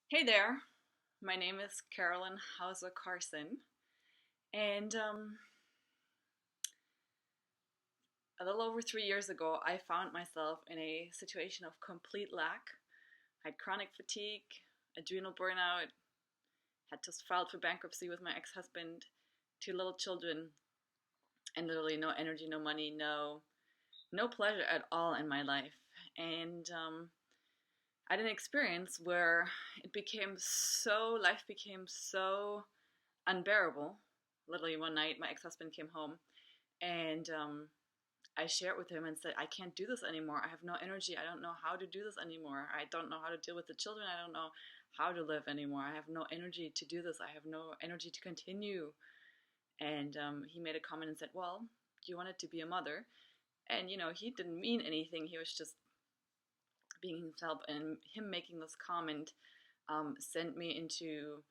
Hey there, my name is Carolyn Hauser Carson, and a little over 3 years ago, I found myself in a situation of complete lack. I had chronic fatigue, adrenal burnout, had just filed for bankruptcy with my ex husband, two little children, and literally no energy, no money, no pleasure at all in my life. And I had an experience where life became so unbearable. Literally one night, my ex-husband came home, and I shared with him and said, I can't do this anymore. I have no energy. I don't know how to do this anymore. I don't know how to deal with the children. I don't know how to live anymore. I have no energy to do this. I have no energy to continue. And he made a comment and said, well, you wanted to be a mother. And, he didn't mean anything. He was just being himself. And him making this comment sent me into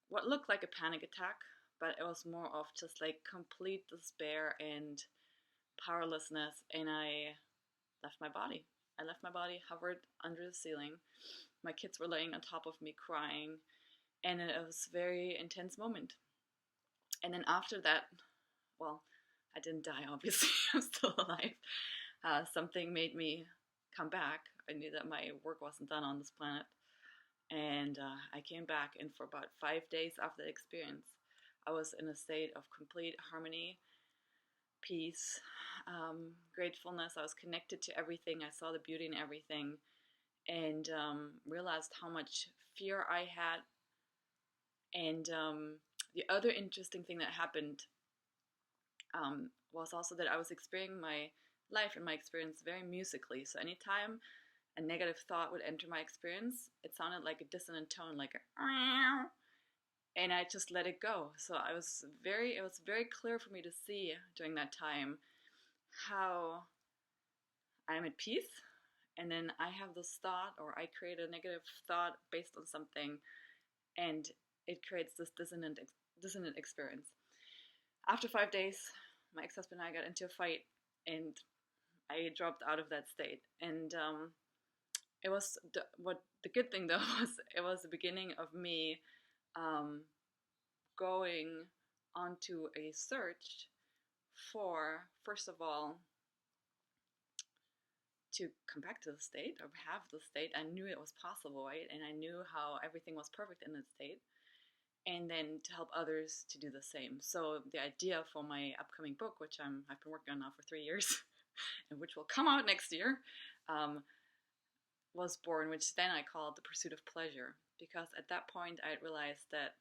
what looked like a panic attack, but it was more of just like complete despair and powerlessness. And I left my body. I left my body, hovered under the ceiling. My kids were laying on top of me crying, and it was a very intense moment. And then after that, well, I didn't die, obviously. I'm still alive. Something made me come back. I knew that my work wasn't done on this planet. And I came back, and for about 5 days after the experience, I was in a state of complete harmony, peace, gratefulness. I was connected to everything. I saw the beauty in everything, and realized how much fear I had. And the other interesting thing that happened was also that I was experiencing my life and my experience very musically. So anytime a negative thought would enter my experience, it sounded like a dissonant tone, like a, and I just let it go. So it was very clear for me to see during that time how I'm at peace, and then I have this thought, or I create a negative thought based on something, and it creates this dissonant experience. After 5 days, my ex-husband and I got into a fight, and I dropped out of that state. And it was the good thing though was it was the beginning of me um, going onto a search for, first of all, to come back to the state or have the state. I knew it was possible, right? And I knew how everything was perfect in the state. And then to help others to do the same. So the idea for my upcoming book, which I've been working on now for 3 years, and which will come out next year, was born, which then I called The Pursuit of Pleasure. Because at that point I realized that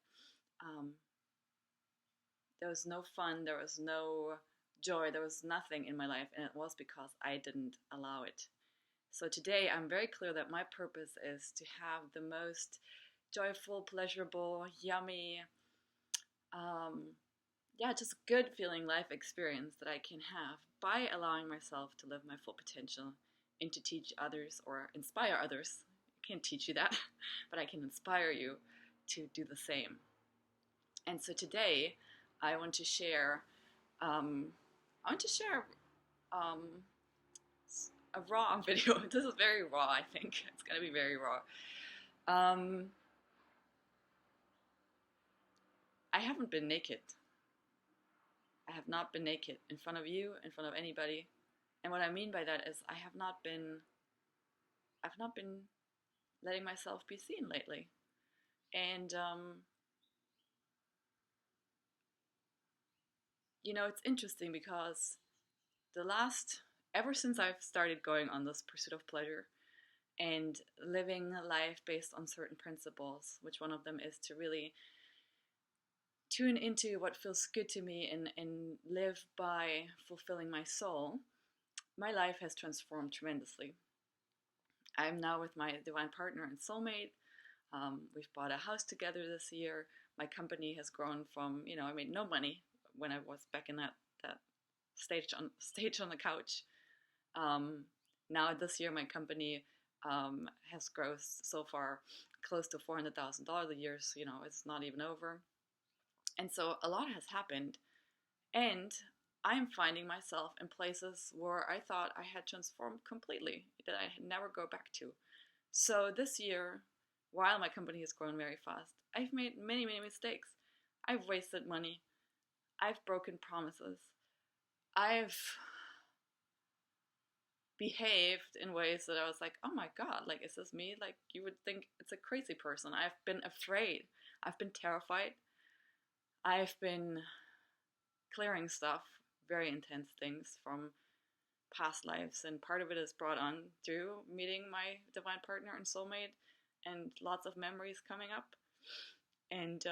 there was no fun, there was no joy, there was nothing in my life, and it was because I didn't allow it. So today I'm very clear that my purpose is to have the most joyful, pleasurable, yummy, just good feeling life experience that I can have by allowing myself to live my full potential and to teach others or inspire others. I can't teach you that, but I can inspire you to do the same. And so today I want to share um, um, a raw video. This is very raw, I think. It's going to be very raw. I haven't been naked. I have not been naked in front of you, in front of anybody. And what I mean by that is I've not been letting myself be seen lately. And it's interesting because ever since I've started going on this pursuit of pleasure and living life based on certain principles, which one of them is to really tune into what feels good to me and live by fulfilling my soul, my life has transformed tremendously. I'm now with my divine partner and soulmate. We've bought a house together this year. My company has grown from, I made no money when I was back in that stage on the couch. Now this year, my company has grossed so far close to $400,000 a year. So, it's not even over. And so a lot has happened. And I'm finding myself in places where I thought I had transformed completely, that I had never go back to. So this year, while my company has grown very fast, I've made many, many mistakes. I've wasted money. I've broken promises. I've behaved in ways that I was like, oh my God, like, is this me? Like, you would think it's a crazy person. I've been afraid. I've been terrified. I've been clearing stuff, very intense things from past lives. And part of it is brought on through meeting my divine partner and soulmate and lots of memories coming up and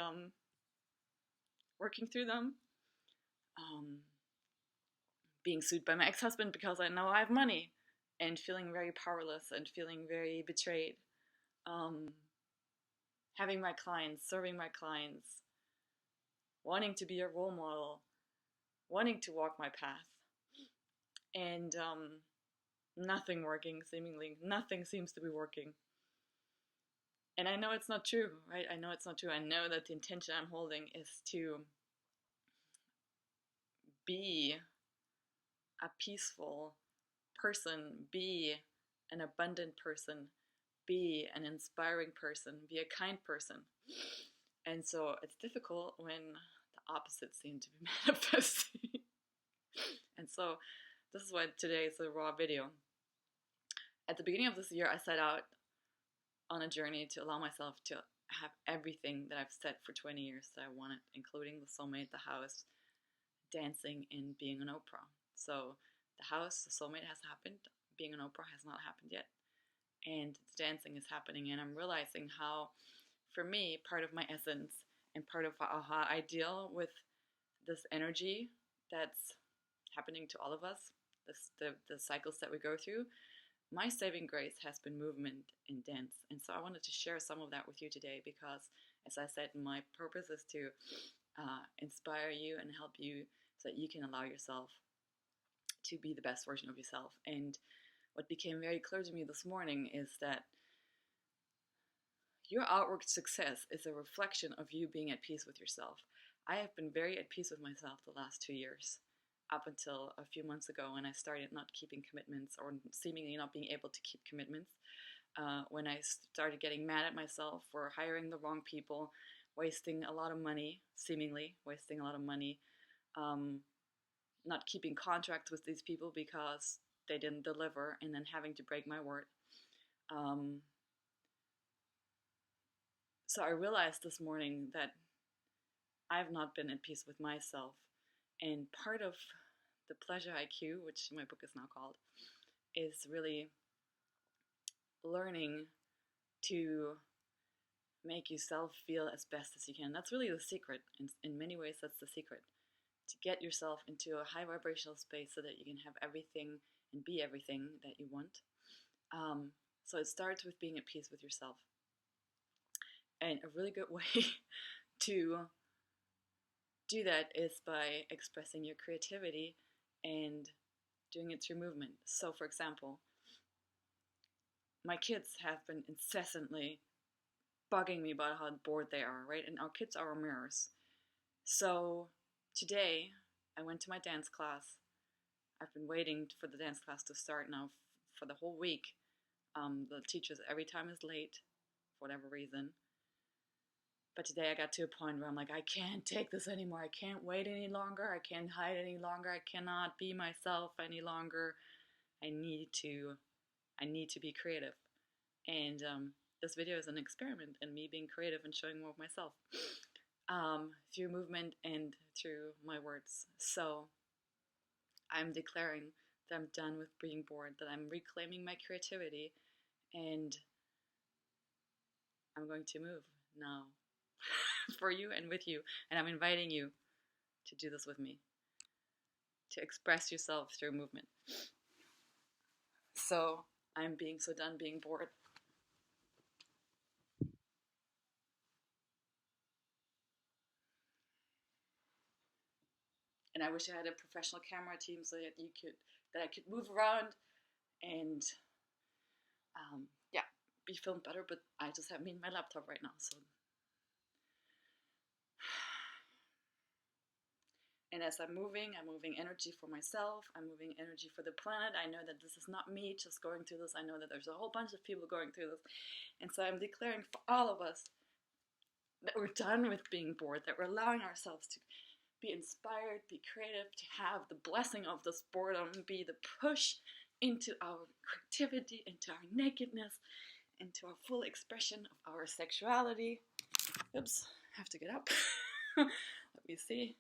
working through them. Being sued by my ex-husband because I know I have money, and feeling very powerless and feeling very betrayed. Having my clients, serving my clients, wanting to be a role model, wanting to walk my path, and nothing working, seemingly. Nothing seems to be working. And I know it's not true, right? I know it's not true. I know that the intention I'm holding is to be a peaceful person, be an abundant person, be an inspiring person, be a kind person. And so it's difficult when the opposites seem to be manifesting. And so this is why today is a raw video. At the beginning of this year, I set out on a journey to allow myself to have everything that I've set for 20 years that I wanted, including the soulmate, the house, dancing, and being an Oprah. So the house, the soulmate has happened. Being an Oprah has not happened yet. And the dancing is happening. And I'm realizing how, for me, part of my essence and part of how I deal with this energy that's happening to all of us, the cycles that we go through, my saving grace has been movement and dance. And so I wanted to share some of that with you today because, as I said, my purpose is to inspire you and help you so that you can allow yourself to be the best version of yourself. And what became very clear to me this morning is that your outward success is a reflection of you being at peace with yourself. I have been very at peace with myself the last 2 years, up until a few months ago when I started not keeping commitments or seemingly not being able to keep commitments. When I started getting mad at myself for hiring the wrong people, wasting a lot of money, seemingly wasting a lot of money, not keeping contracts with these people because they didn't deliver, and then having to break my word. So I realized this morning that I've not been at peace with myself. And part of the Pleasure IQ, which my book is now called, is really learning to make yourself feel as best as you can. That's really the secret. In many ways, that's the secret. To get yourself into a high vibrational space so that you can have everything and be everything that you want. So it starts with being at peace with yourself. And a really good way to do that is by expressing your creativity and doing it through movement. So, for example, my kids have been incessantly bugging me about how bored they are, right? And our kids are our mirrors. So today, I went to my dance class. I've been waiting for the dance class to start now for the whole week. The teachers every time is late, for whatever reason. But today I got to a point where I'm like, I can't take this anymore. I can't wait any longer. I can't hide any longer. I cannot be myself any longer. I need to be creative. And this video is an experiment in me being creative and showing more of myself through movement and through my words. So I'm declaring that I'm done with being bored, that I'm reclaiming my creativity, and I'm going to move now for you and with you. And I'm inviting you to do this with me, to express yourself through movement. So I'm being so done being bored. And I wish I had a professional camera team so that I could move around and be filmed better, but I just have me in my laptop right now. So, And as I'm moving energy for myself, I'm moving energy for the planet. I know that this is not me just going through this. I know that there's a whole bunch of people going through this. And so I'm declaring for all of us that we're done with being bored, that we're allowing ourselves to be inspired, be creative, to have the blessing of this boredom, be the push into our creativity, into our nakedness, into our full expression of our sexuality. Oops, I have to get up. Let me see.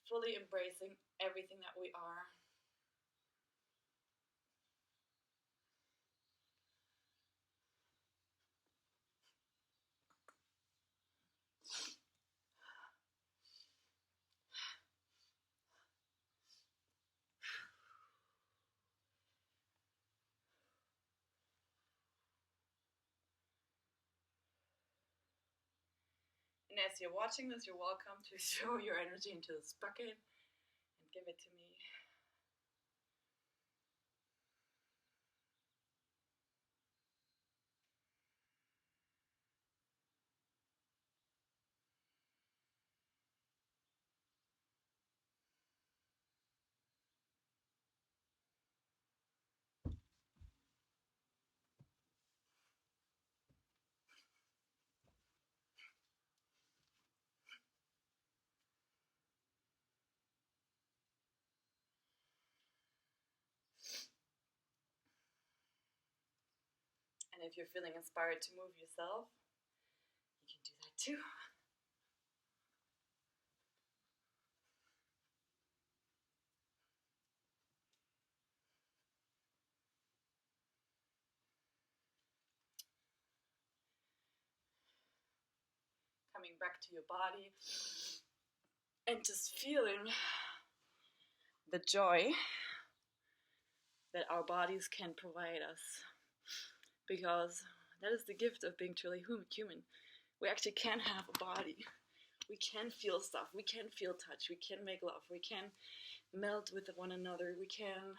Fully embracing everything that we are. And as you're watching this, you're welcome to throw your energy into this bucket and give it to me. And if you're feeling inspired to move yourself, you can do that too. Coming back to your body and just feeling the joy that our bodies can provide us. Because that is the gift of being truly human. We actually can have a body. We can feel stuff. We can feel touch. We can make love. We can melt with one another. We can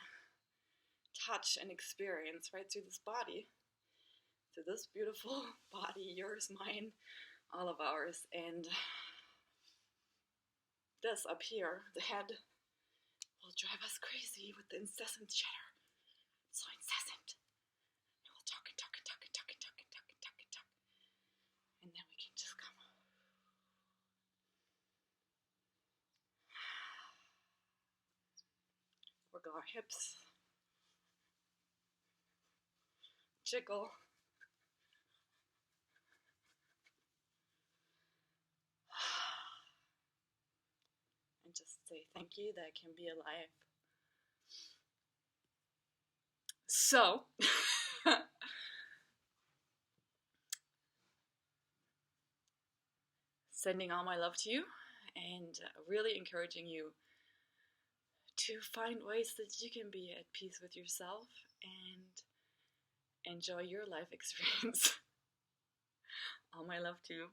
touch and experience right through this body. Through this beautiful body, yours, mine, all of ours. And this up here, the head, will drive us crazy with the incessant chatter. So incessant. And we'll talk and talk and talk and talk and talk and talk and talk and talk. And then we can just come. Wiggle our hips. Jiggle. And just say thank you that I can be alive. So, sending all my love to you and really encouraging you to find ways that you can be at peace with yourself and enjoy your life experience. All my love to you.